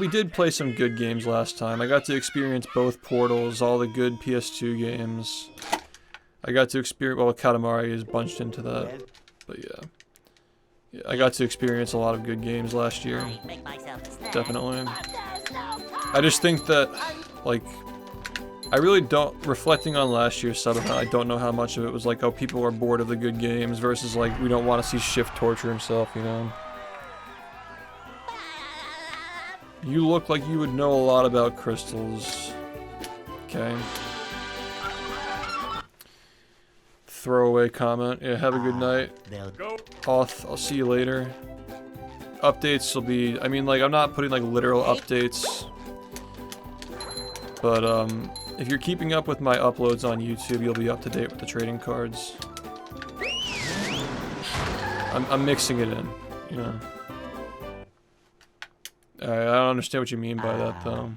we did play some good games last time. I got to experience both Portals, all the good PS2 games. I got to experience, well, Katamari is bunched into that, but yeah, I got to experience a lot of good games last year. Definitely. I just think that, like, I really don't, reflecting on last year's subathon, I don't know how much of it was like, oh, people are bored of the good games versus like, we don't want to see Shift torture himself, you know? You look like you would know a lot about crystals. Okay. Throwaway comment. Yeah, have a good night. Hoth, I'll see you later. Updates will be, I mean, like, I'm not putting like literal updates. But, if you're keeping up with my uploads on YouTube, you'll be up to date with the trading cards. I'm mixing it in, you know. I don't understand what you mean by that, though.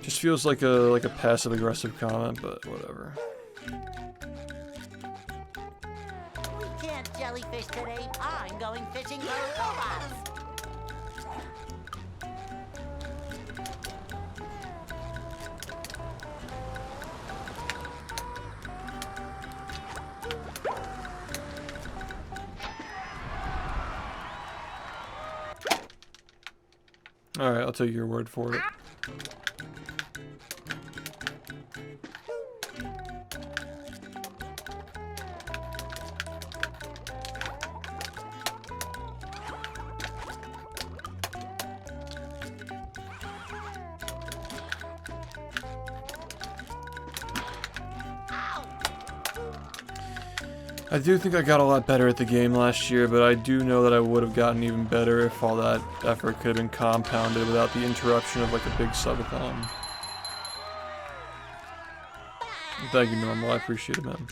Just feels like a passive-aggressive comment, but whatever. We can't jellyfish today. I'm going fishing for robots. Alright, I'll take your word for it. I do think I got a lot better at the game last year, but I do know that I would have gotten even better if all that effort could have been compounded without the interruption of like a big subathon. Thank you, Normal. I appreciate it, man.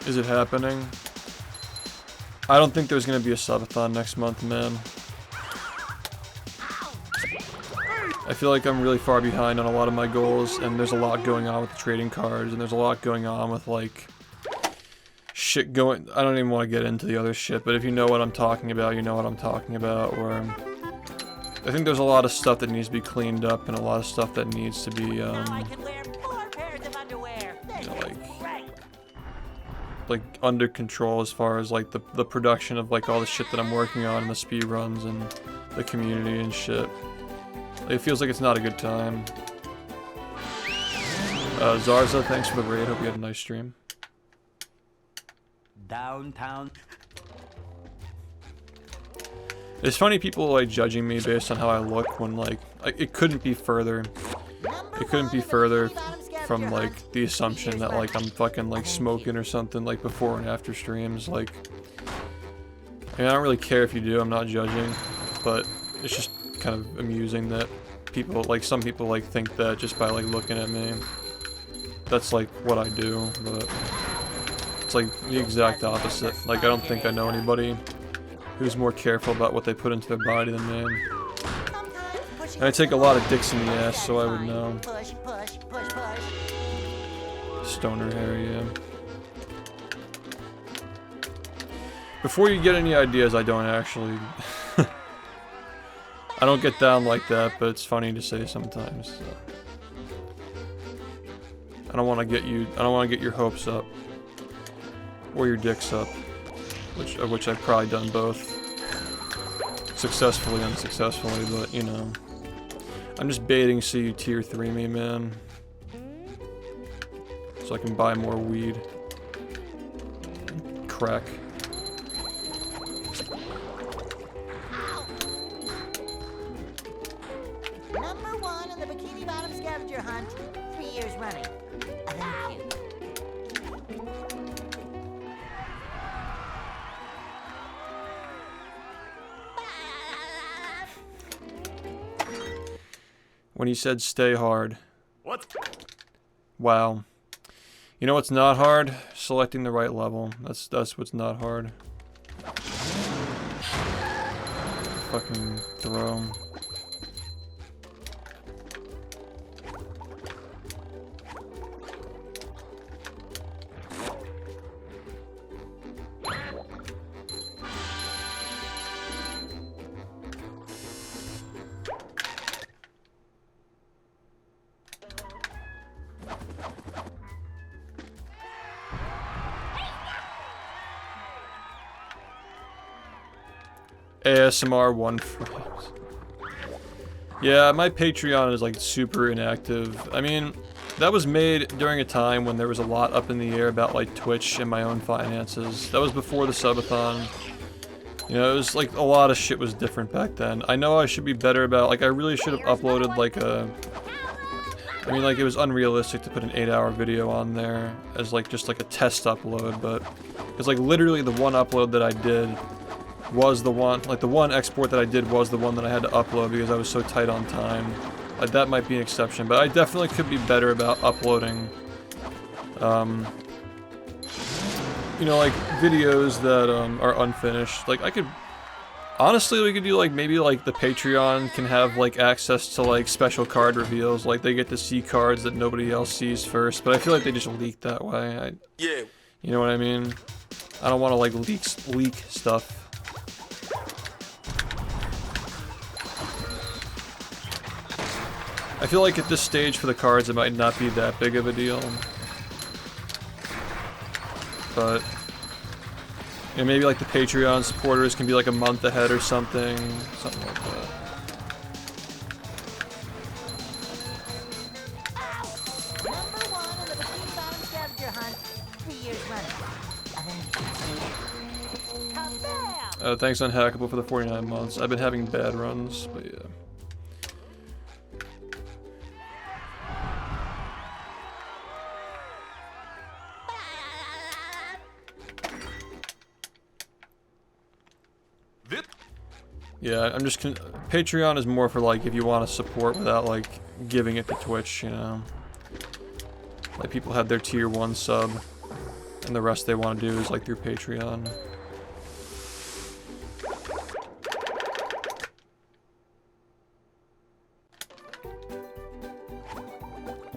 Is it happening? I don't think there's gonna be a subathon next month, man. I feel like I'm really far behind on a lot of my goals, and there's a lot going on with the trading cards, and there's a lot going on with, like, shit going... I don't even want to get into the other shit, but if you know what I'm talking about, you know what I'm talking about, where... I think there's a lot of stuff that needs to be cleaned up, and a lot of stuff that needs to be, you know, like, under control as far as, like, the production of, like, all the shit that I'm working on, and the speedruns, and the community and shit. It feels like it's not a good time. Zarza, thanks for the raid. Hope you had a nice stream. Downtown. It's funny people like judging me based on how I look when like it couldn't be further. It couldn't be further from like the assumption that like I'm fucking like smoking or something like before and after streams. Like, I mean, I don't really care if you do. I'm not judging, but it's just kind of amusing that people like some people like think that just by like looking at me. That's like what I do, but it's like the exact opposite. Like, I don't think I know anybody who's more careful about what they put into their body than me. And I take a lot of dicks in the ass, so I would know. Stoner hair, yeah. Before you get any ideas, I don't actually... I don't get down like that, but it's funny to say sometimes. So. I don't want to get your hopes up. Or your dicks up. Which I've probably done both. Successfully, unsuccessfully, but, you know. I'm just baiting so you tier 3 me, man. So I can buy more weed. Crack. Number 1 in the Bikini Bottom scavenger hunt, 3 years running. Thank you. when he said stay hard. What? Wow. You know what's not hard? Selecting the right level. That's what's not hard. Fucking throw. ASMR 1 frames. Yeah, my Patreon is like super inactive. I mean, that was made during a time when there was a lot up in the air about like Twitch and my own finances. That was before the subathon. You know, it was like a lot of shit was different back then. I know I should be better about, like I really should have uploaded like a... I mean, like it was unrealistic to put an 8-hour video on there as like just like a test upload, but... Because like literally the one upload that I did was the one, like the one export that I did was the one that I had to upload because I was so tight on time. Like that might be an exception, but I definitely could be better about uploading, you know, like videos that are unfinished. Like I could, honestly, we could do like maybe like the Patreon can have like access to like special card reveals. Like they get to see cards that nobody else sees first, but I feel like they just leak that way. Yeah. You know what I mean? I don't want to like leak stuff. I feel like at this stage for the cards it might not be that big of a deal. But you know, maybe like the Patreon supporters can be like a month ahead or something. Something like that. Number 1 in the Bikini Bottom scavenger hunt, 3 years running. Kabam! Thanks Unhackable for the 49 months. I've been having bad runs, but yeah. Yeah, I'm just Patreon is more for like if you want to support without like giving it to Twitch, you know. Like people have their tier 1 sub and the rest they want to do is like through Patreon.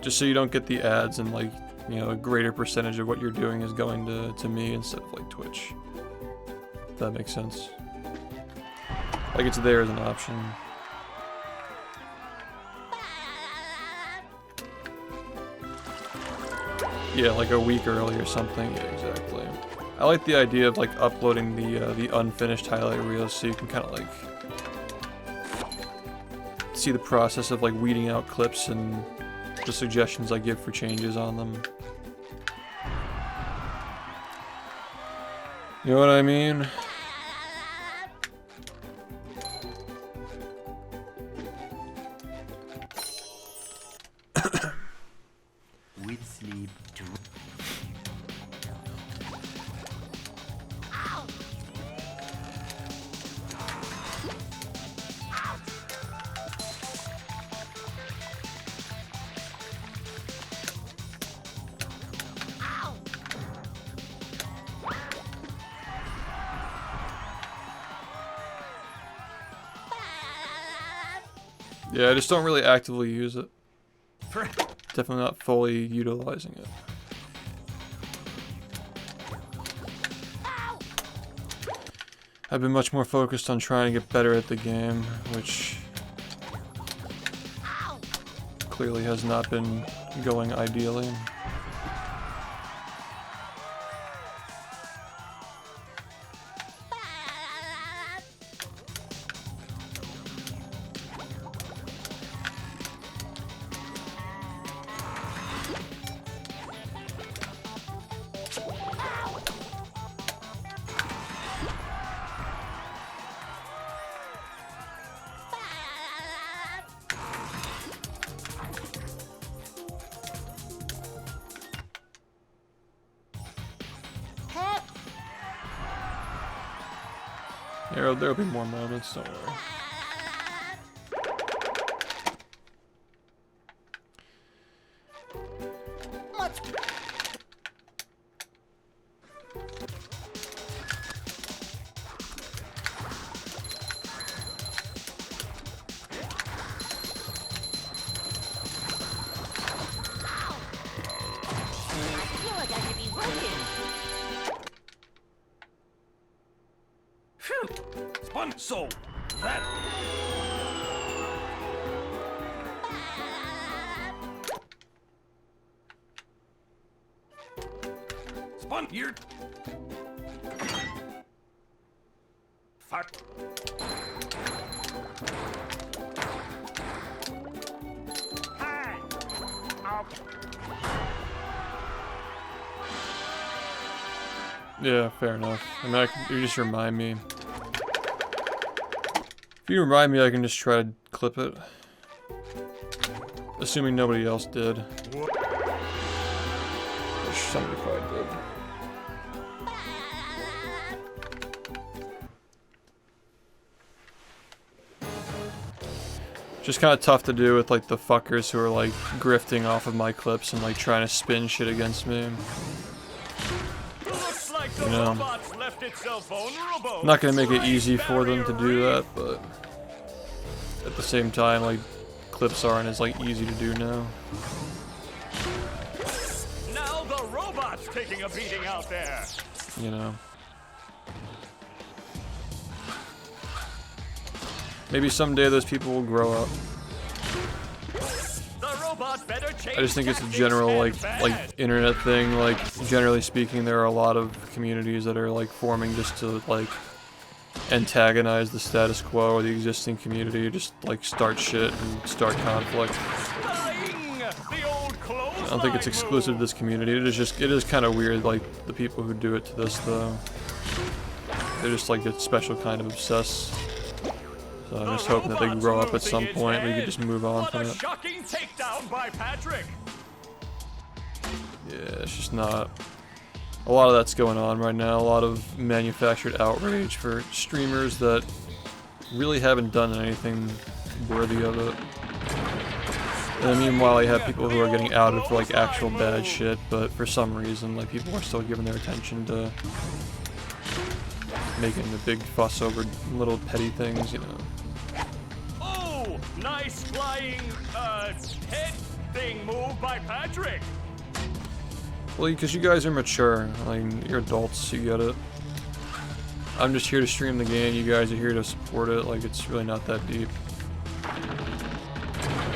Just so you don't get the ads and like, you know, a greater percentage of what you're doing is going to me instead of like Twitch. If that makes sense. Like it's there as an option. Yeah, like a week early or something. Yeah, exactly. I like the idea of like uploading the unfinished highlight reels so you can kind of like see the process of like weeding out clips and the suggestions I give for changes on them. You know what I mean? With sleep to... Yeah, I just don't really actively use it. Definitely not fully utilizing it. I've been much more focused on trying to get better at the game, which clearly has not been going ideally. There'll be more moments, don't worry. I feel like I should be working. Phew! Sponge, so that Sponge, you're fuck. Hi. Okay. Yeah, fair enough. I mean, you just remind me. If you remind me, I can just try to clip it. Assuming nobody else did. Which somebody probably did. Just kind of tough to do with like the fuckers who are like grifting off of my clips and like trying to spin shit against me. Looks like the You know. robots left itself vulnerable. I'm not gonna make it easy for them to do that, but at the same time, like clips aren't as like easy to do now. Now the robot's taking a beating out there. You know. Maybe someday those people will grow up. The robot better change I just think it's a tactics general and like bad. internet thing. Like generally speaking, there are a lot of communities that are like forming just to like antagonize the status quo or the existing community, just like start shit and start conflict. Flying! The old I don't think it's exclusive to this community. It is kind of weird. Like the people who do it to this though, they're just like a special kind of obsessed. So I'm just hoping that they grow up at some point. We could just move on from What a it. shocking takedown by Patrick. Yeah, it's just not. A lot of that's going on right now. A lot of manufactured outrage for streamers that really haven't done anything worthy of it. And then meanwhile, you have people who are getting outed for like actual bad shit, but for some reason, like people are still giving their attention to making a big fuss over little petty things, you know. Oh, nice flying head thing move by Patrick. Well, because you guys are mature, like you're adults, you get it. I'm just here to stream the game. You guys are here to support it. Like it's really not that deep.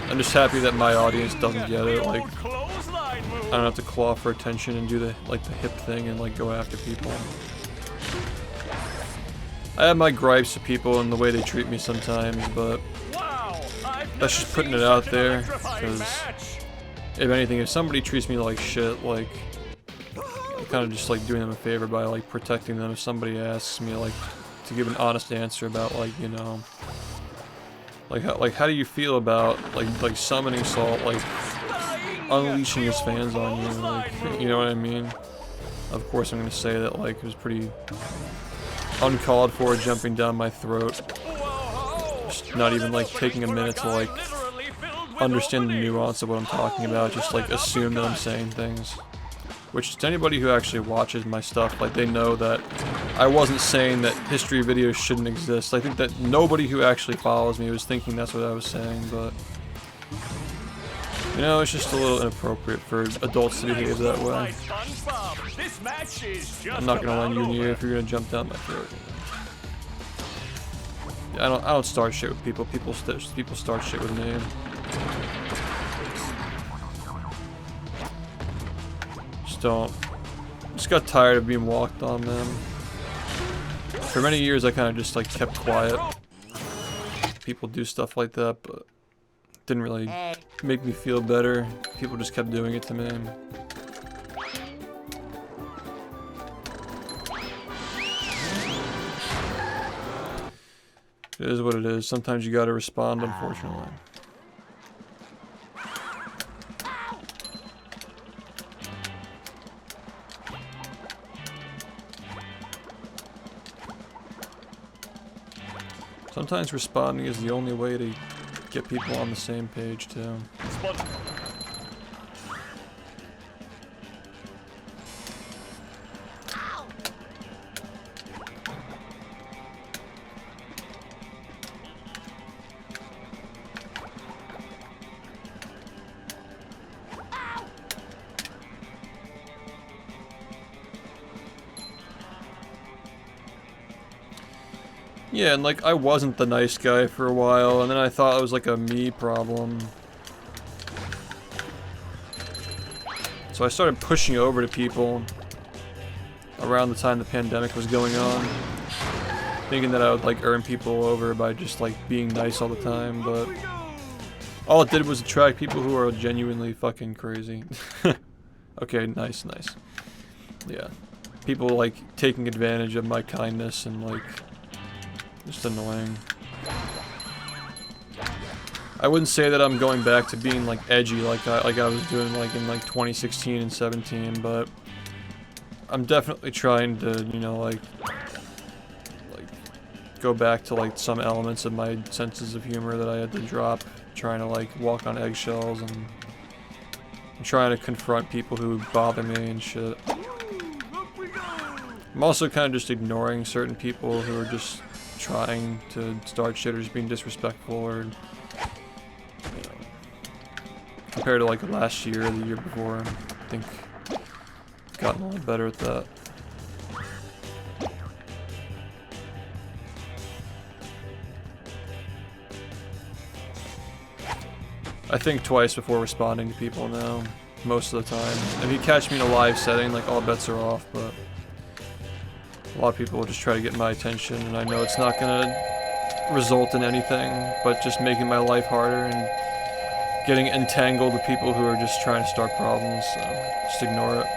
I'm just happy that my audience doesn't get it. Like Clothesline move. I don't have to claw for attention and do the hip thing and like go after people. I have my gripes with people and the way they treat me sometimes, but Wow, that's just putting it out there. Because if anything, if somebody treats me like shit, like I'm kind of just like doing them a favor by like protecting them. If somebody asks me like to give an honest answer about like you know, like how do you feel about like summoning Salt, like unleashing his fans on you, like you know what I mean? Of course, I'm gonna say that like it was pretty uncalled for, jumping down my throat. Just not even like taking a minute to like understand the nuance of what I'm talking about. Just like assume that I'm saying things. Which to anybody who actually watches my stuff, like they know that I wasn't saying that history videos shouldn't exist. I think that nobody who actually follows me was thinking that's what I was saying, but you know, it's just a little inappropriate for adults to behave that way. I'm not gonna lend you an ear if you're gonna jump down my throat. Yeah, I don't start shit with people. People start shit with me. Just got tired of being walked on, man. For many years, I kind of just like kept quiet. People do stuff like that, but didn't really make me feel better. People just kept doing it to me. It is what it is. Sometimes you gotta respond, unfortunately. Sometimes responding is the only way to get people on the same page, too. Yeah, and like I wasn't the nice guy for a while, and then I thought it was like a me problem. So I started pushing over to people around the time the pandemic was going on, thinking that I would like earn people over by just like being nice all the time, but all it did was attract people who are genuinely fucking crazy. Okay, nice. Yeah. People like taking advantage of my kindness and like just annoying. I wouldn't say that I'm going back to being like edgy like I was doing like in like 2016 and 17, but I'm definitely trying to, you know, like go back to like some elements of my senses of humor that I had to drop, trying to like walk on eggshells and trying to confront people who bother me and shit. I'm also kind of just ignoring certain people who are just trying to start shit or just being disrespectful or, you know, compared to like last year or the year before, I think I've gotten a little better at that. I think twice before responding to people now, most of the time. If you catch me in a live setting, like all bets are off, but a lot of people will just try to get my attention, and I know it's not gonna result in anything, but just making my life harder and getting entangled with people who are just trying to start problems, so just ignore it.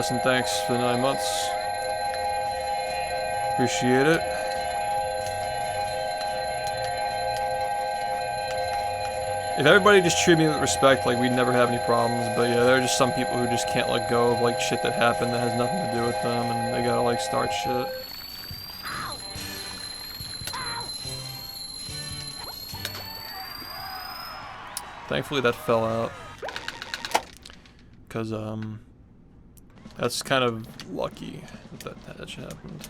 And thanks for the 9 months. Appreciate it. If everybody just treated me with respect, like we'd never have any problems, but yeah, there are just some people who just can't let go of like shit that happened that has nothing to do with them, and they gotta like start shit. Thankfully that fell out. Cause that's kind of lucky that happened.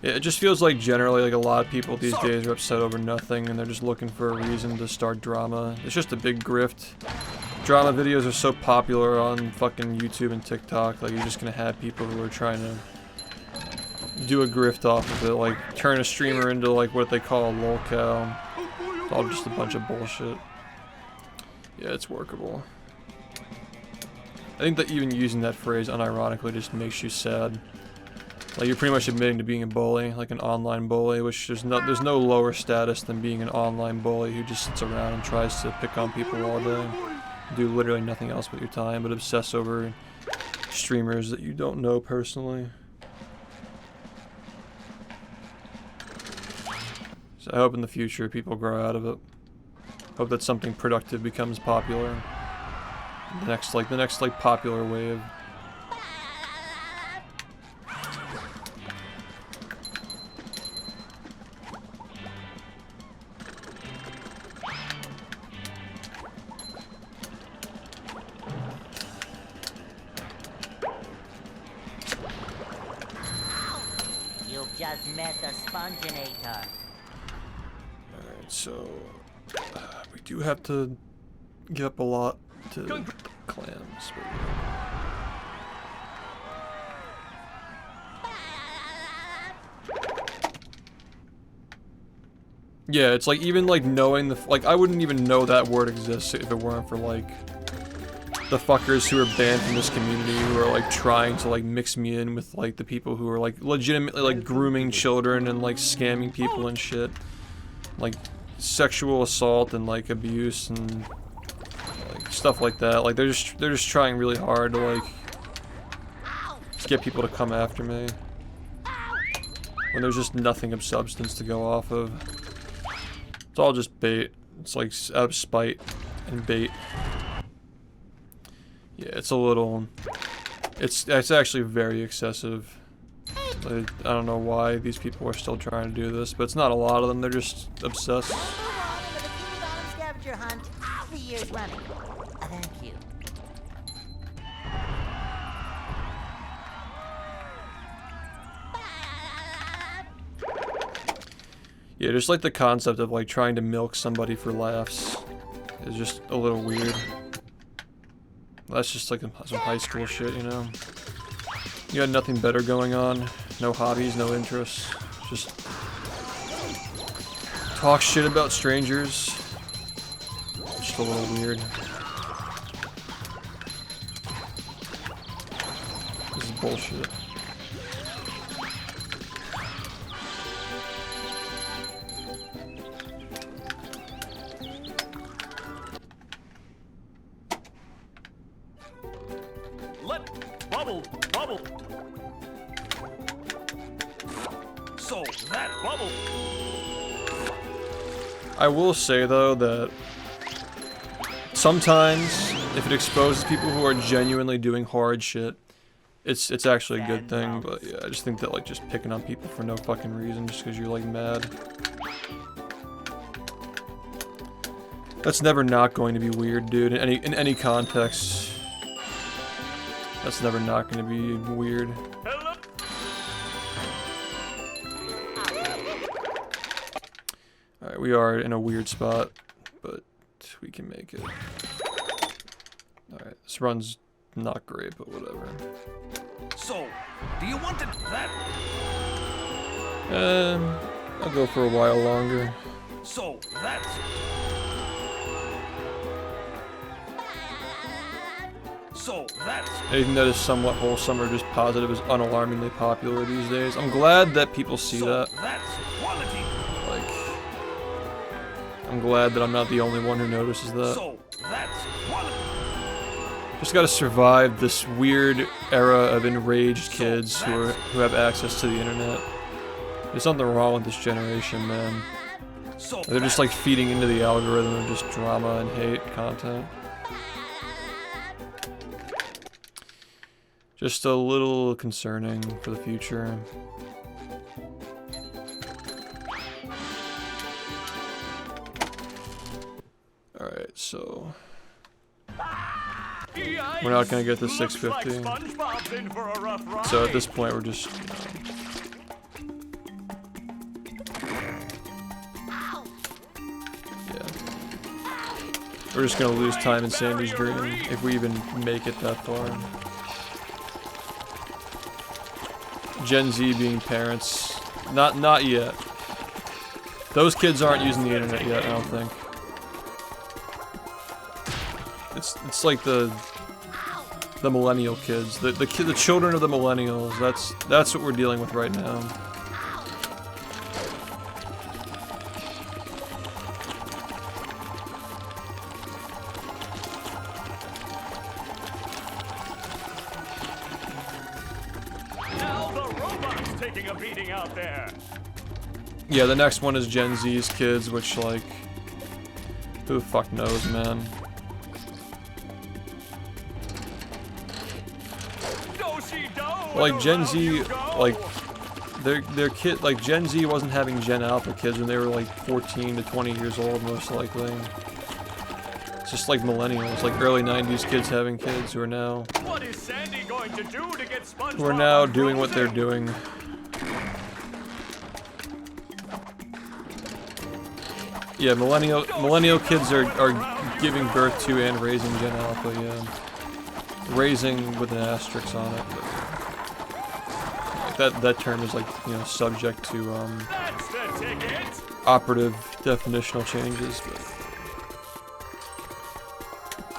Yeah, it just feels like generally like a lot of people these days are upset over nothing and they're just looking for a reason to start drama. It's just a big grift. Drama videos are so popular on fucking YouTube and TikTok, like you're just gonna have people who are trying to do a grift off of it, like turn a streamer into like what they call a lolcow. It's all just a bunch of bullshit. Yeah, it's workable. I think that even using that phrase unironically just makes you sad. Like you're pretty much admitting to being a bully, like an online bully, which there's no lower status than being an online bully who just sits around and tries to pick on people all day, do literally nothing else with your time but obsess over streamers that you don't know personally. So I hope in the future people grow out of it. Hope that something productive becomes popular. The next popular wave. You've just met the Sponginator. Alright, so we do have to give up a lot to clams. Yeah, it's like even like knowing the like I wouldn't even know that word exists if it weren't for like the fuckers who are banned from this community who are like trying to like mix me in with like the people who are like legitimately like grooming children and like scamming people and shit, like sexual assault and like abuse and like stuff like that. Like they're just trying really hard to like just get people to come after me when there's just nothing of substance to go off of. It's all just bait. It's like out of spite and bait. Yeah, it's a little. It's actually very excessive. Hey, I don't know why these people are still trying to do this, but it's not a lot of them. They're just obsessed. Number 1 in the Bikini Bottom scavenger hunt 3 years running. Thank you. Yeah, just like the concept of like trying to milk somebody for laughs is just a little weird. That's just like some high school shit, you know? You had nothing better going on, no hobbies, no interests, just talk shit about strangers. Just a little weird. This is bullshit. Bubble, bubble. So that bubble. I will say though that sometimes if it exposes people who are genuinely doing hard shit, it's actually a good thing. But yeah, I just think that like just picking on people for no fucking reason just because you're like mad. That's never not going to be weird, dude. In any context. That's never not going to be weird. Alright, we are in a weird spot, but we can make it. Alright, this run's not great, but whatever. So, do you want it that? I'll go for a while longer. So that's So that's Anything that is somewhat wholesome or just positive is unalarmingly popular these days. I'm glad that people see that. That's quality. Like, I'm glad that I'm not the only one who notices that. So that's quality. Just gotta survive this weird era of enraged kids who have access to the internet. There's something wrong with this generation, man. So They're just like feeding into the algorithm of just drama and hate content. Just a little concerning for the future. Alright, so... we're not gonna get the 650. So at this point we're just... yeah. We're just gonna lose time in Sandy's dream if we even make it that far. Gen Z being parents, not yet. Those kids aren't using the internet yet, I don't think. It's like the millennial kids, the children of the millennials. That's what we're dealing with right now. Yeah, the next one is Gen Z's kids, which, like, who the fuck knows, man. Like, Gen Z, like, their kid, like, Gen Z wasn't having Gen Alpha kids when they were, like, 14 to 20 years old, most likely. It's just like millennials, like, early 90s kids having kids who are now... What is Sandy going to do to get SpongeBob who are now doing what they're doing. Yeah, millennial kids are giving birth to and raising Gen Alpha, yeah. Raising with an asterisk on it. But that term is like, you know, subject to operative definitional changes. But.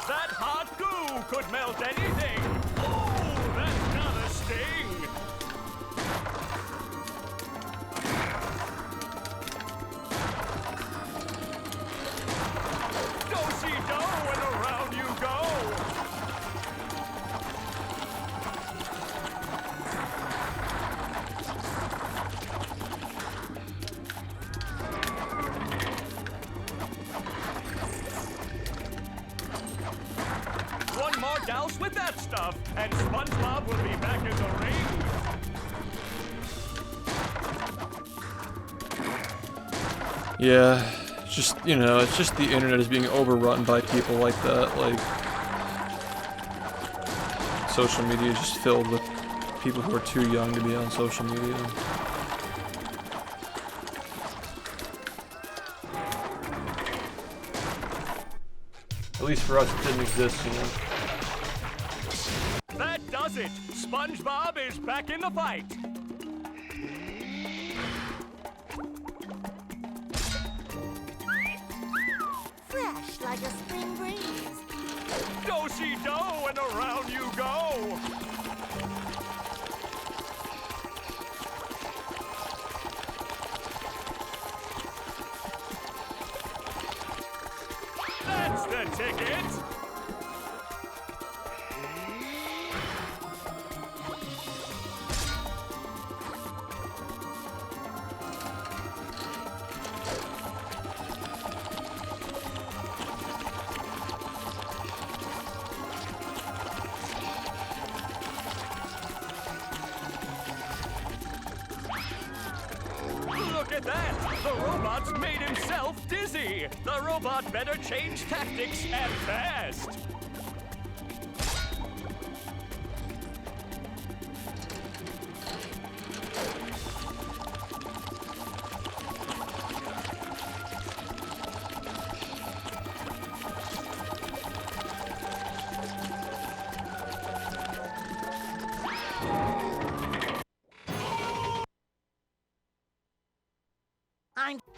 That hot goo could melt anything. Oh, that's gonna sting. Do-si-do and around you go. One more douse with that stuff, and SpongeBob will be back in the ring. Yeah, it's just, you know, it's just the internet is being overrun by people like that. Like, social media is just filled with people who are too young to be on social media. At least for us, it didn't exist, you know. That does it. SpongeBob is back in the fight. Fresh like a spring breeze. Do-si-do and around you go. That's the ticket. Look at that! The robot's made himself dizzy! The robot better change tactics and fast! I'm... Say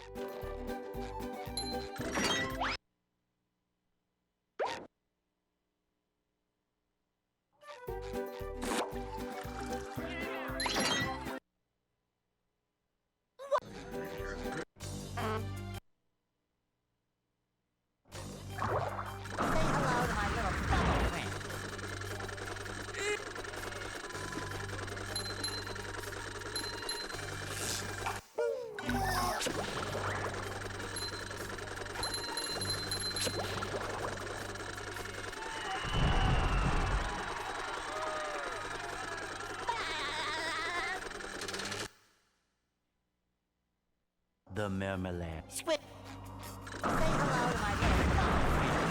hello to my little fellow friend. The marmalade. Squid. Say hello to my little fellow friend.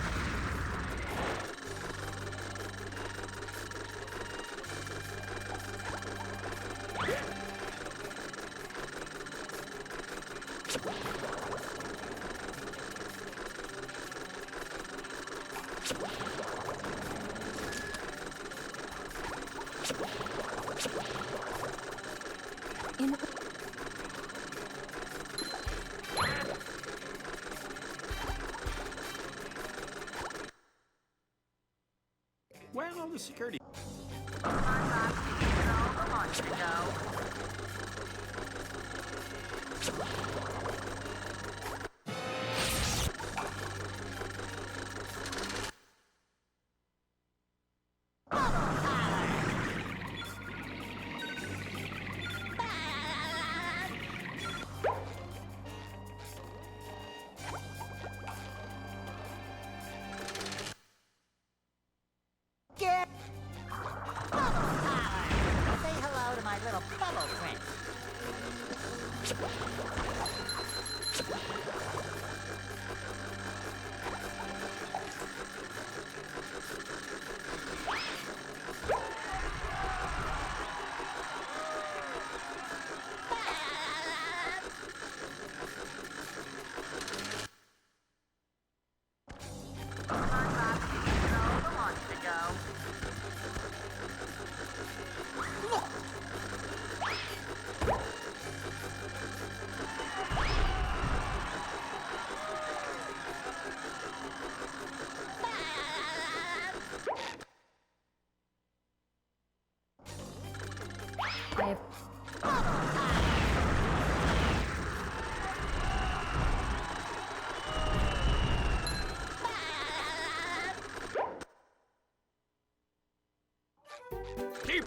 Where are all the security? Get Bubble Power! Say hello to my little bubble friend. I have Keep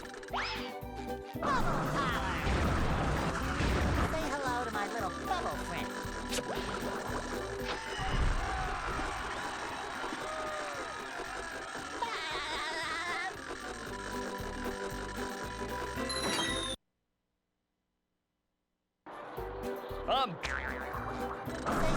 Bubble Power! Say hello to my little bubble friend. Say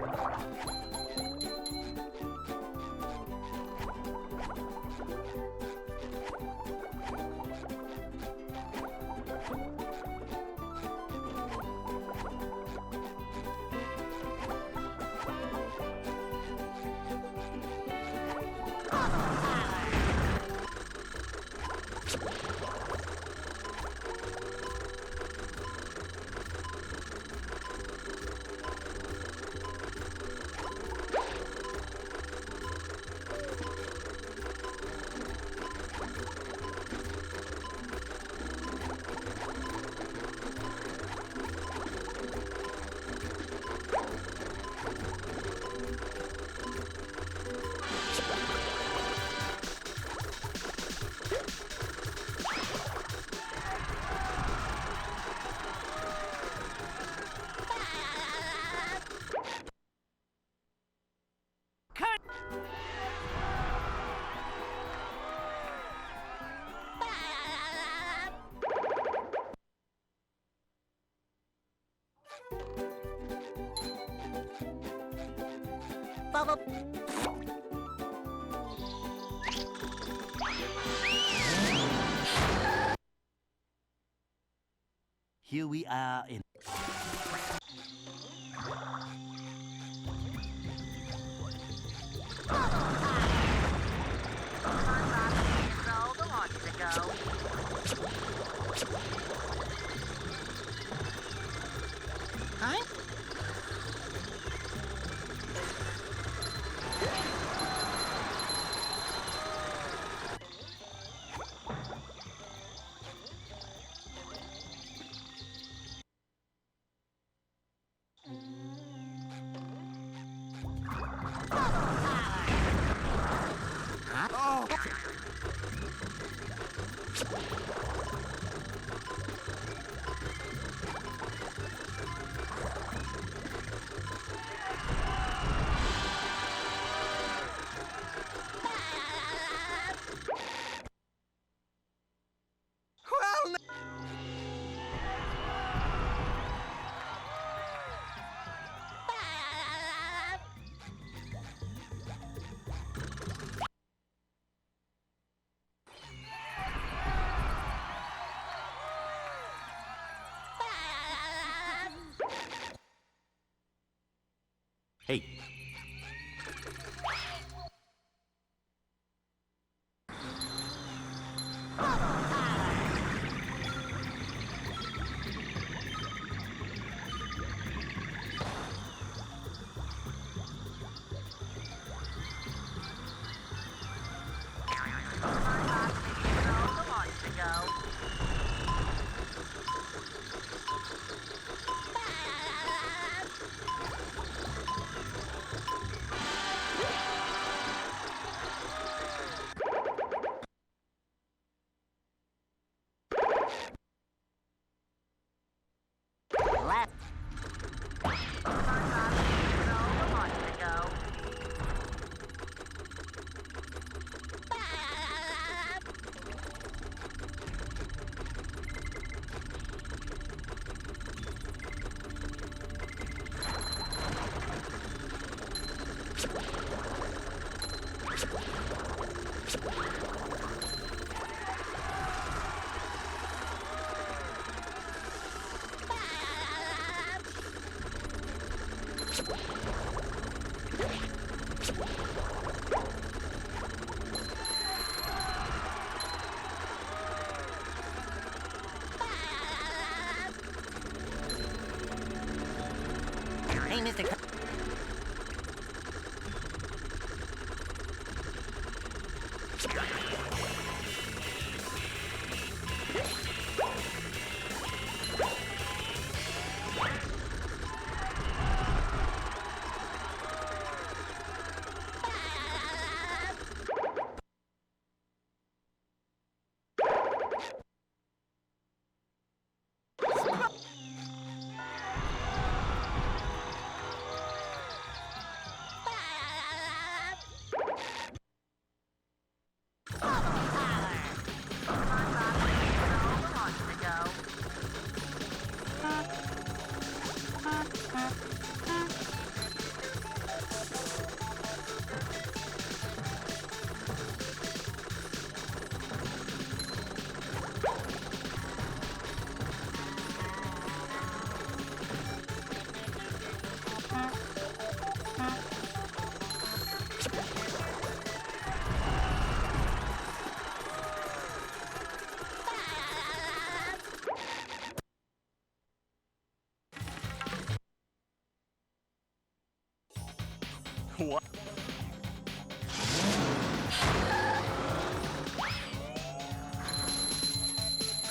Bubble. Here we are in. Huh? Hey. Hey, Mr. What?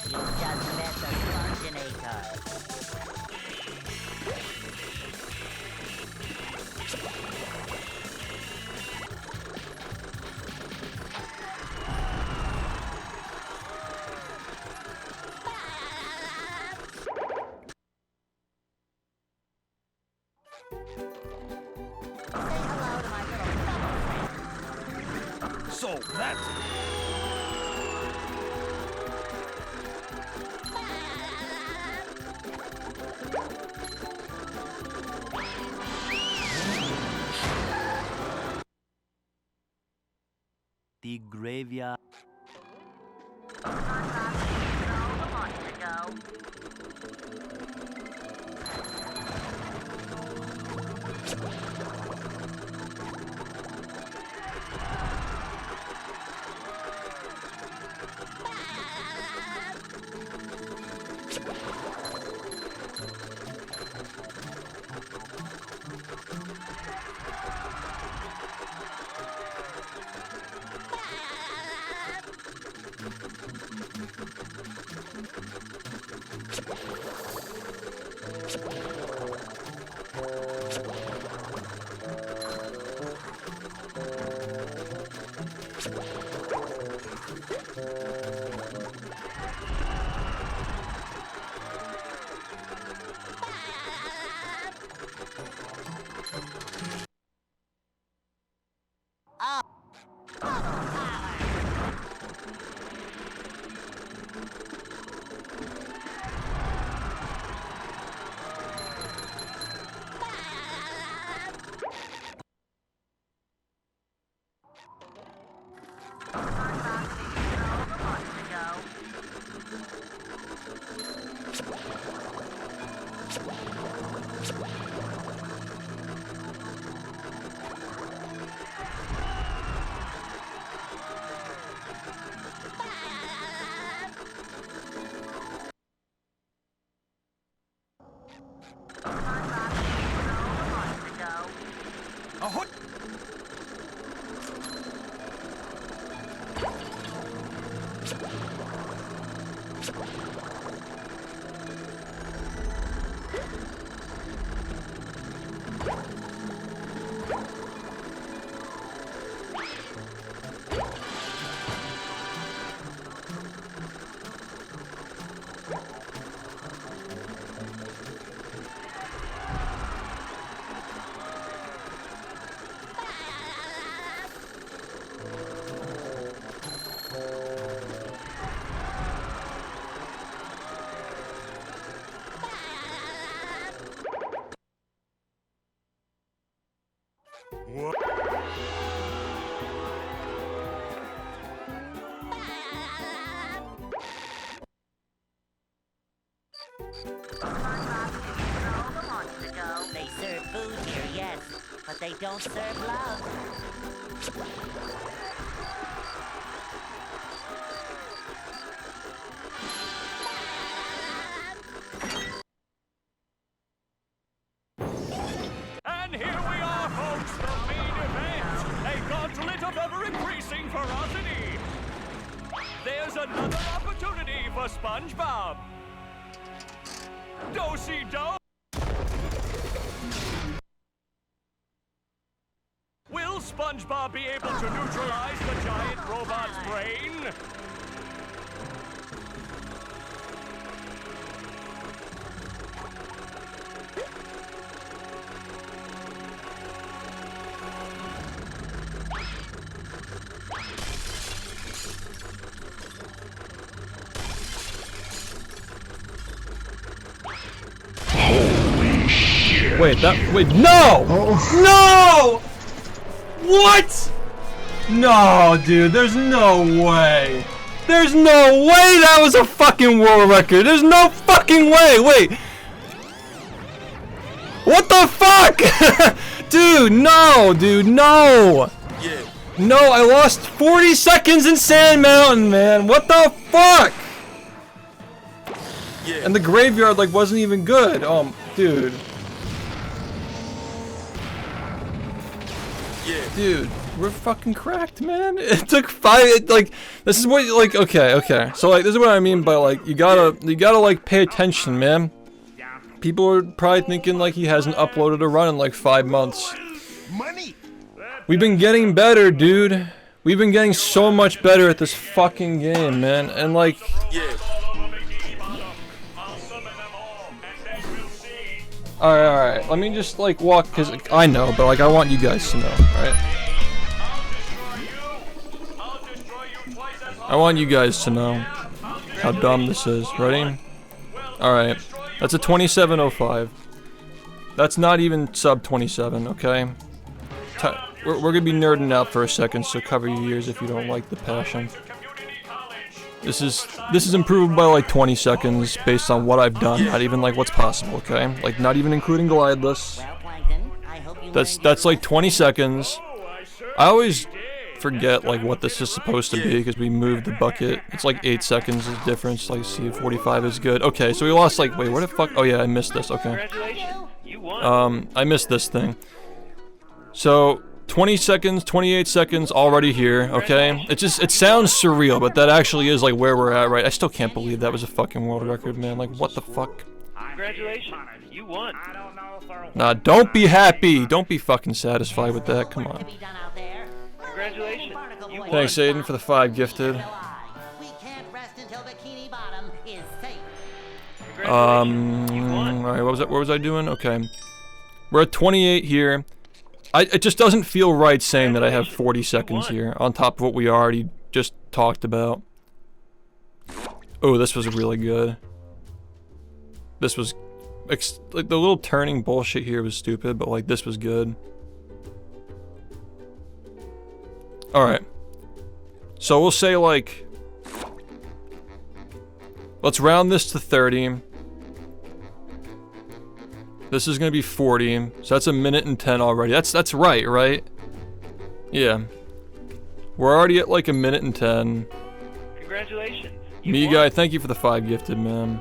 You just met the Sponginator. Say hello to my little bubble friend. So that's The graveyard. ahoy! What? They serve food here, yes, but they don't serve love. And here we are, folks, the main event. A gauntlet of ever-increasing ferocity. There's another opportunity for SpongeBob. Do-si-do. Will SpongeBob be able to neutralize the giant robot's brain? Wait, no! No! What? No, dude, there's no way. There's no way that was a fucking world record. There's no fucking way. Wait. What the fuck? Dude, no, Yeah. No, I lost 40 seconds in Sand Mountain, man. What the fuck? Yeah. And the graveyard, like, wasn't even good. Dude. Dude, we're fucking cracked, man. It took 5, like, this is what, like, okay. So, like, this is what I mean by, like, you gotta, like, pay attention, man. People are probably thinking, like, he hasn't uploaded a run in, like, 5 months. We've been getting better, dude. We've been getting so much better at this fucking game, man. And, like... Alright. Let me just, like, walk, because I know, but, like, I want you guys to know, alright? I want you guys to know how dumb this is. Ready? Alright. That's a 27:05. That's not even sub 27, okay? We're gonna be nerding out for a second, so cover your ears if you don't like the passion. This is improved by like 20 seconds based on what I've done, not even like what's possible, okay? Like not even including glideless. That's like 20 seconds. I always forget like what this is supposed to be because we moved the bucket. It's like 8 seconds is difference. Like see 45 is good. Okay, so we lost like wait, where the fuck? Oh yeah, I missed this. Okay. I missed this thing. So 20 seconds, 28 seconds already here, okay? It sounds surreal, but that actually is like where we're at, right? I still can't believe that was a fucking world record, man. Like, what the fuck? Congratulations, you won. Nah, don't be happy. Don't be fucking satisfied with that. Come on. Congratulations, you won. Thanks, Aiden, for the 5 gifted. We can't rest until Bikini Bottom is safe. Alright, what was I doing? Okay. We're at 28 here. It just doesn't feel right saying that I have 40 seconds here, on top of what we already just talked about. Oh, this was really good. This was... like, the little turning bullshit here was stupid, but, like, this was good. Alright. So we'll say, like... let's round this to 30. This is gonna be 40, so that's a minute and 10 already. That's right? Yeah. We're already at like a minute and 10. Congratulations. Me guy, thank you for the 5 gifted, man.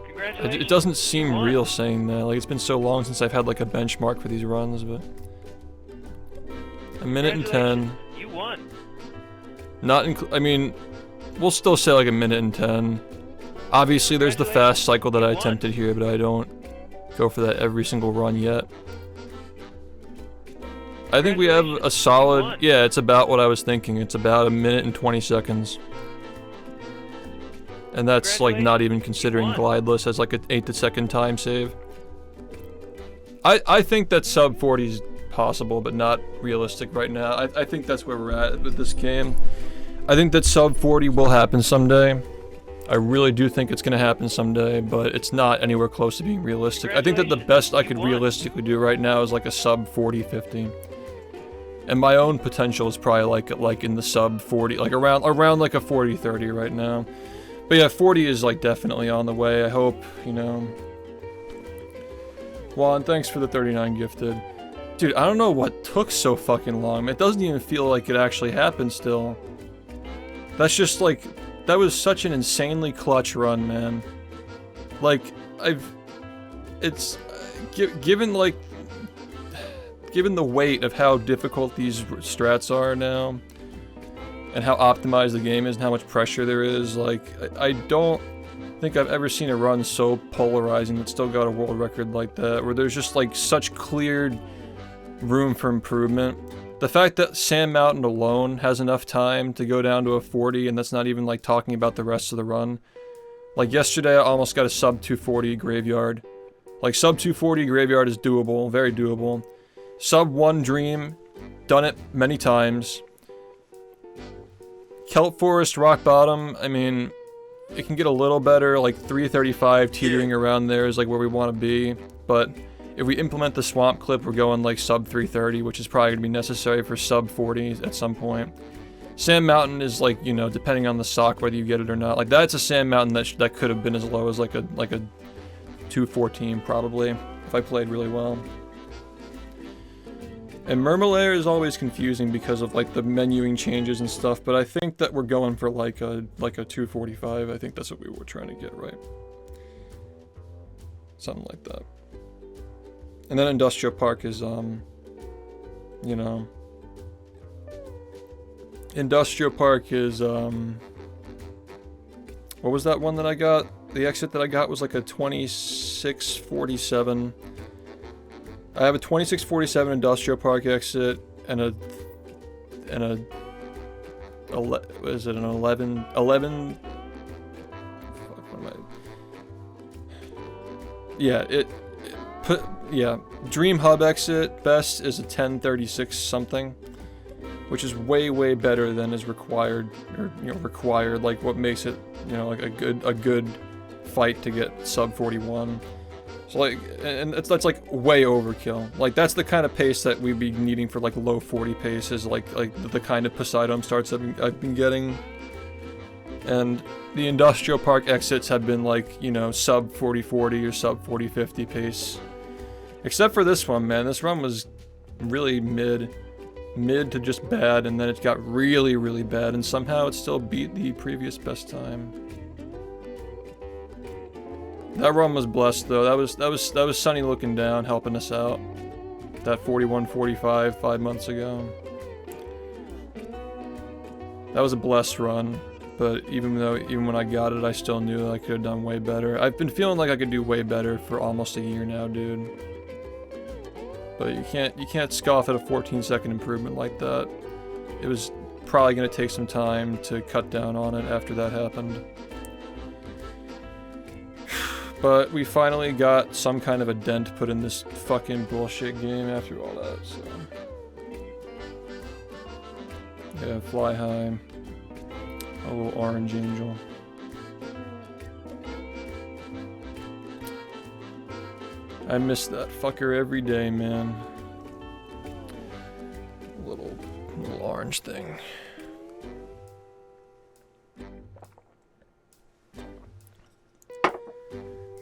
Congratulations. It doesn't seem real saying that. Like it's been so long since I've had like a benchmark for these runs, but a minute and 10. You won. I mean, we'll still say like a minute and 10. Obviously, there's the fast cycle that I attempted here, but I don't go for that every single run yet. I think we have a solid... yeah, it's about what I was thinking. It's about a minute and 20 seconds. And that's, like, not even considering glideless as, like, an 8-second time save. I think that sub 40 is possible, but not realistic right now. I think that's where we're at with this game. I think that sub 40 will happen someday. I really do think it's gonna happen someday, but it's not anywhere close to being realistic. I think that the best I could realistically do right now is like a sub 40-50. And my own potential is probably like in the sub 40, like around like a 40-30 right now. But yeah, 40 is like definitely on the way, I hope, you know. Juan, thanks for the 39 gifted. Dude, I don't know what took so fucking long. It doesn't even feel like it actually happened still. That's just like... that was such an insanely clutch run, man. Like, given the weight of how difficult these strats are now, and how optimized the game is, and how much pressure there is, like, I don't think I've ever seen a run so polarizing that still got a world record like that, where there's just, like, such clear room for improvement. The fact that Sand Mountain alone has enough time to go down to a 40, and that's not even like talking about the rest of the run. Like yesterday I almost got a sub 240 graveyard. Like sub 240 graveyard is doable, very doable. Sub 1 dream, done it many times. Kelp Forest Rock Bottom, I mean, it can get a little better, like 335 teetering around there is like where we want to be, but if we implement the swamp clip, we're going like sub 330, which is probably going to be necessary for sub 40 at some point. Sand Mountain is like, you know, depending on the stock, whether you get it or not. Like that's a Sand Mountain that could have been as low as like a 214 probably, if I played really well. And Murmelair is always confusing because of like the menuing changes and stuff, but I think that we're going for like a 245. I think that's what we were trying to get, right? Something like that. And then Industrial Park is, you know, Industrial Park is, what was that one that I got? The exit that I got was like a 2647. I have a 2647 Industrial Park exit and a what is it, an 11 fuck, what am I? Yeah, yeah, Dream Hub exit best is a 1036 something, which is way better than is required, or you know, required, like what makes it, you know, like a good fight to get sub 41. So like, and that's like way overkill. Like that's the kind of pace that we'd be needing for like low 40 paces, like the kind of Poseidon starts I've been getting. And the Industrial Park exits have been like, you know, sub 40-40 or sub 40-50 pace. Except for this one, man. This run was really mid to just bad, and then it got really bad, and somehow it still beat the previous best time. That run was blessed though. That was Sonny looking down, helping us out. That 41-45 5 months ago. That was a blessed run, but even when I got it, I still knew that I could have done way better. I've been feeling like I could do way better for almost a year now, dude. But you can't scoff at a 14-second improvement like that. It was probably gonna take some time to cut down on it after that happened. But we finally got some kind of a dent put in this fucking bullshit game after all that, so. Yeah, fly high. A little orange angel. I miss that fucker every day, man. Little orange thing.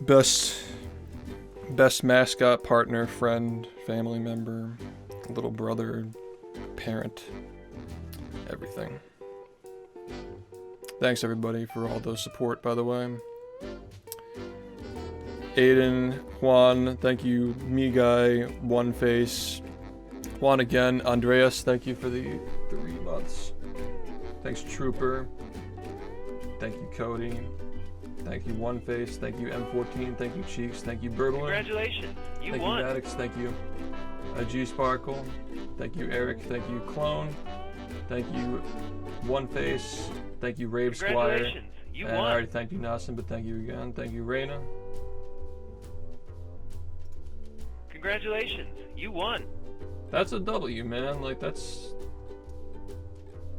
Best mascot, partner, friend, family member, little brother, parent, everything. Thanks everybody for all the support, by the way. Aiden, Juan, thank you. Me Guy, One Face, Juan again. Andreas, thank you for the 3 months. Thanks Trooper. Thank you Cody. Thank you One Face. Thank you M14. Thank you Cheeks. Thank you Burbling. Congratulations, you thank won. You Maddox. Thank you G Sparkle. Thank you Eric. Thank you Clone. Thank you One Face. Thank you Rave Squire. Congratulations, you and won. I already thanked you Nasim, but thank you again. Thank you Reina. Congratulations, you won. That's a W, man. Like that's,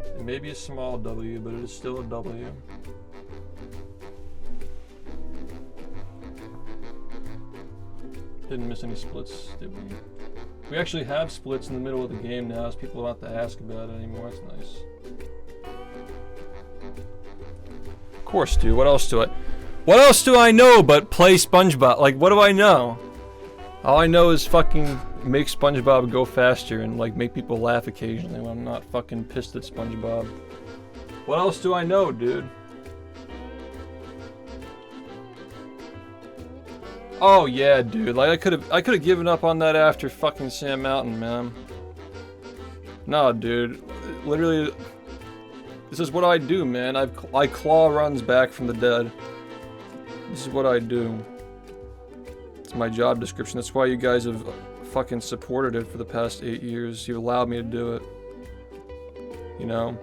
it may be a small W, but it is still a W. Didn't miss any splits, did we? We actually have splits in the middle of the game now, so people don't have to ask about it anymore. It's nice. Of course, dude. What else do I know but play SpongeBob? Like, what do I know? All I know is fucking make SpongeBob go faster and like make people laugh occasionally when I'm not fucking pissed at SpongeBob. What else do I know, dude? Oh yeah, dude. Like I could have given up on that after fucking Sand Mountain, man. No, dude. Literally, this is what I do, man. I claw runs back from the dead. This is what I do. It's my job description. That's why you guys have fucking supported it for the past 8 years. You've allowed me to do it. You know?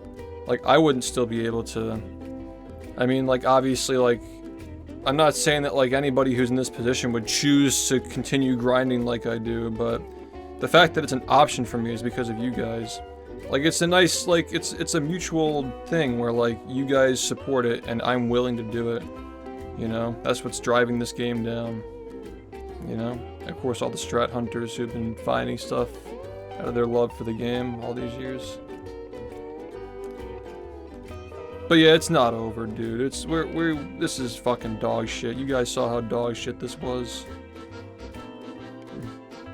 Like, I wouldn't still be able to... I mean, like, obviously, like... I'm not saying that, like, anybody who's in this position would choose to continue grinding like I do, but... the fact that it's an option for me is because of you guys. Like, it's a nice, like, it's a mutual thing where, like, you guys support it and I'm willing to do it. You know? That's what's driving this game down. You know? And of course, all the strat hunters who've been finding stuff out of their love for the game all these years. But yeah, it's not over, dude. It's this is fucking dog shit. You guys saw how dog shit this was.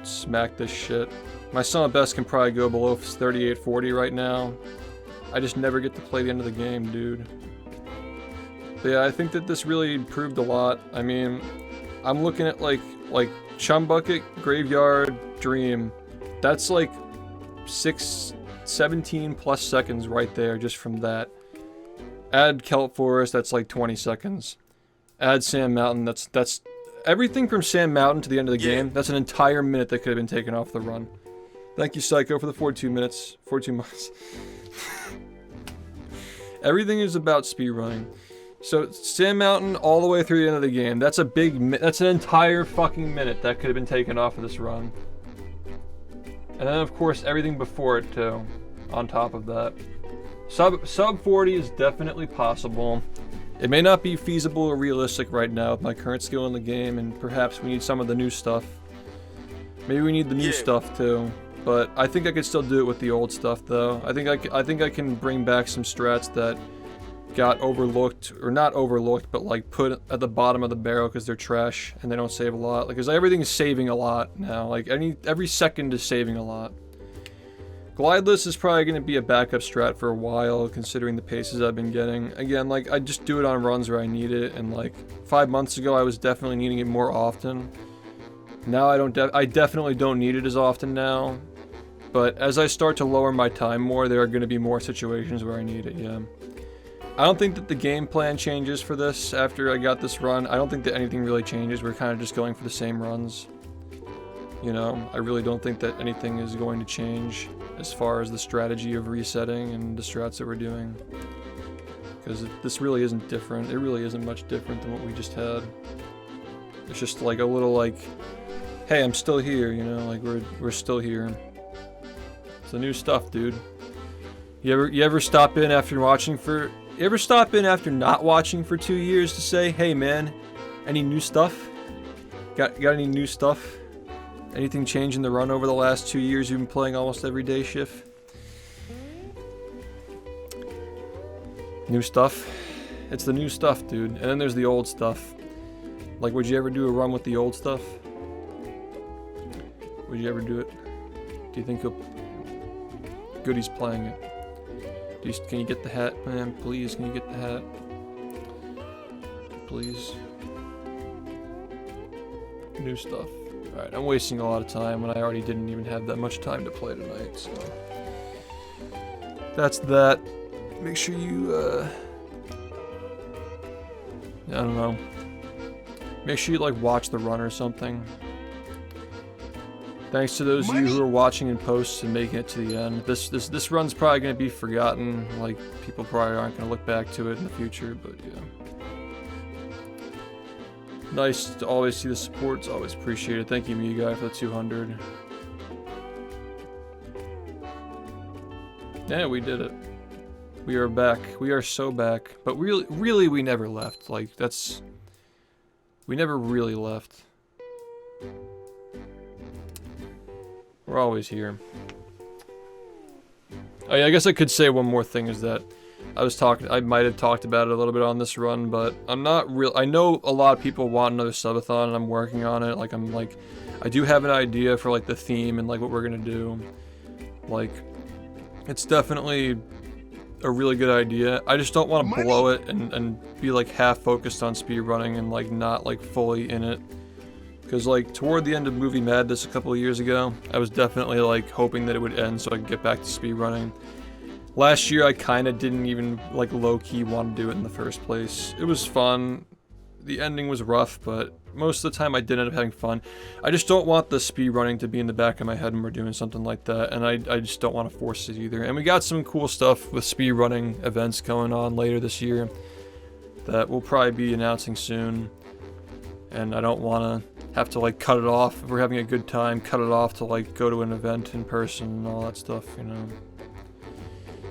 Smack this shit. My son at best can probably go below 3840 right now. I just never get to play the end of the game, dude. But yeah, I think that this really improved a lot. I mean, I'm looking at like Chum Bucket, Graveyard, Dream. That's like 17 plus seconds right there just from that. Add Kelp Forest, that's like 20 seconds. Add Sand Mountain, that's everything from Sand Mountain to the end of the game. That's an entire minute that could have been taken off the run. Thank you, Psycho, for the 42 minutes. 42 months. Everything is about speedrunning. So, Sand Mountain all the way through the end of the game. That's that's an entire fucking minute that could have been taken off of this run. And then, of course, everything before it, too. On top of that. Sub 40 is definitely possible. It may not be feasible or realistic right now with my current skill in the game, and perhaps we need some of the new stuff. Maybe we need the new stuff, too. But I think I could still do it with the old stuff, though. I think I can bring back some strats that got overlooked, or not overlooked, but like put at the bottom of the barrel because they're trash and they don't save a lot. Like, because everything is saving a lot now. Like, every second is saving a lot. Glideless is probably going to be a backup strat for a while, considering the paces I've been getting. Again, like, I just do it on runs where I need it, and like 5 months ago I was definitely needing it more often. Now I definitely don't need it as often now. But as I start to lower my time more, there are going to be more situations where I need it, yeah. I don't think that the game plan changes for this after I got this run. I don't think that anything really changes. We're kind of just going for the same runs. You know, I really don't think that anything is going to change as far as the strategy of resetting and the strats that we're doing. Because this really isn't different. It really isn't much different than what we just had. It's just like a little like, hey, I'm still here, you know, like we're still here. It's the new stuff, dude. You ever stop in after watching for... You ever stop in after not watching for 2 years to say, hey man, any new stuff? Got any new stuff? Anything change in the run over the last 2 years you've been playing almost every day, Schiff? New stuff? It's the new stuff, dude. And then there's the old stuff. Like, would you ever do a run with the old stuff? Would you ever do it? Do you think Goody's playing it? Can you get the hat, man? Please, can you get the hat? Please. New stuff. Alright, I'm wasting a lot of time when I already didn't even have that much time to play tonight, so... That's that. Make sure you, I don't know. Make sure you, like, watch the run or something. Thanks to those of you who are watching in posts and making it to the end. This run's probably going to be forgotten. Like, people probably aren't going to look back to it in the future, but yeah. Nice to always see the support. It's always appreciated. Thank you, me guy, for the 200. Yeah, we did it. We are back. We are so back. But really, we never left. Like, that's... We never really left. We're always here. Oh yeah, I guess I could say one more thing is that I might have talked about it a little bit on this run, but I'm not real. I know a lot of people want another subathon, and I'm working on it. Like, I do have an idea for like the theme and like what we're gonna do. Like, it's definitely a really good idea. I just don't want to blow it and be like half focused on speedrunning and like not like fully in it. Because, like, toward the end of Movie Madness a couple of years ago, I was definitely, like, hoping that it would end so I could get back to speedrunning. Last year, I kind of didn't even, like, low-key want to do it in the first place. It was fun. The ending was rough, but most of the time I did end up having fun. I just don't want the speedrunning to be in the back of my head when we're doing something like that, and I just don't want to force it either. And we got some cool stuff with speedrunning events going on later this year that we'll probably be announcing soon. And I don't want to have to like cut it off if we're having a good time, cut it off to like go to an event in person and all that stuff, you know.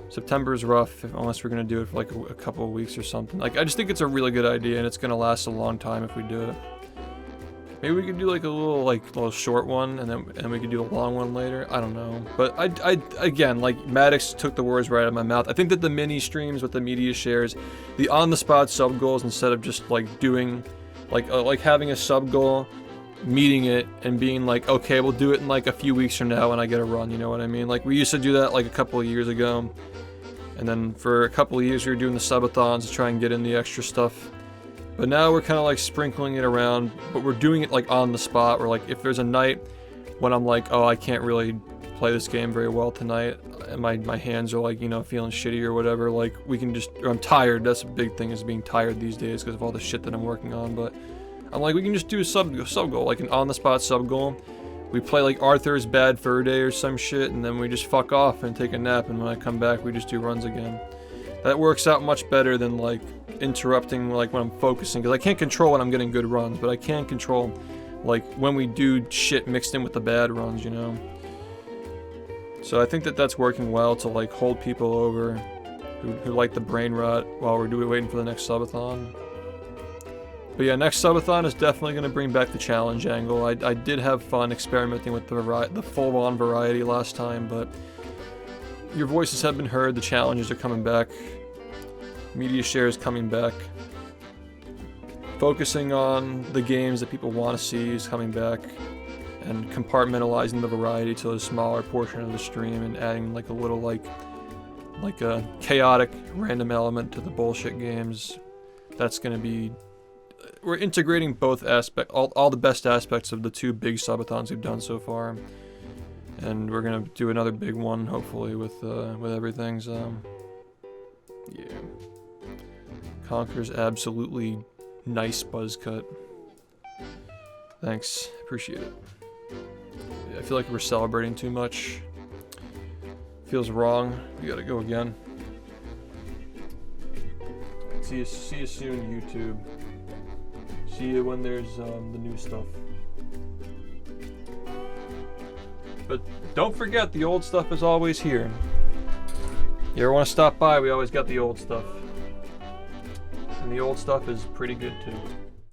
September is rough unless we're going to do it for like a couple of weeks or something. Like, I just think it's a really good idea and it's going to last a long time if we do it. Maybe we could do like a little short one and then we could do a long one later. I don't know. But I again, like, Maddox took the words right out of my mouth. I think that the mini streams with the media shares, the on the spot sub goals instead of just like doing like having a sub goal, meeting it, and being like, okay, we'll do it in like a few weeks from now when I get a run, you know what I mean? Like, we used to do that like a couple of years ago, and then for a couple of years we were doing the subathons to try and get in the extra stuff, But now we're kind of like sprinkling it around, but we're doing it like on the spot. We're like, if there's a night when I'm like, oh, I can't really play this game very well tonight, and my hands are like, you know, feeling shitty or whatever, like we can just, or I'm tired. That's a big thing, is being tired these days because of all the shit that I'm working on. But I'm like, we can just do a sub goal, like an on the spot sub goal. We play like Arthur's Bad Fur Day or some shit, and then we just fuck off and take a nap, and when I come back we just do runs again. That works out much better than like interrupting like when I'm focusing, because I can't control when I'm getting good runs, but I can control like when we do shit mixed in with the bad runs, you know. So I think that that's working well to like hold people over who like the brain rot while we're waiting for the next subathon. But yeah, next subathon is definitely going to bring back the challenge angle. I did have fun experimenting with the full-on variety last time, but your voices have been heard, the challenges are coming back, media share is coming back, focusing on the games that people want to see is coming back, and compartmentalizing the variety to a smaller portion of the stream and adding like a little like a chaotic random element to the bullshit games. That's going to be... We're integrating both aspects, all the best aspects of the two big subathons we've done so far. And we're gonna do another big one, hopefully, with everything. So, yeah. Conker's absolutely nice buzz cut. Thanks, appreciate it. Yeah, I feel like we're celebrating too much. Feels wrong. We gotta go again. See you soon, YouTube. See you when there's the new stuff. But don't forget, the old stuff is always here. You ever want to stop by, we always got the old stuff. And the old stuff is pretty good too.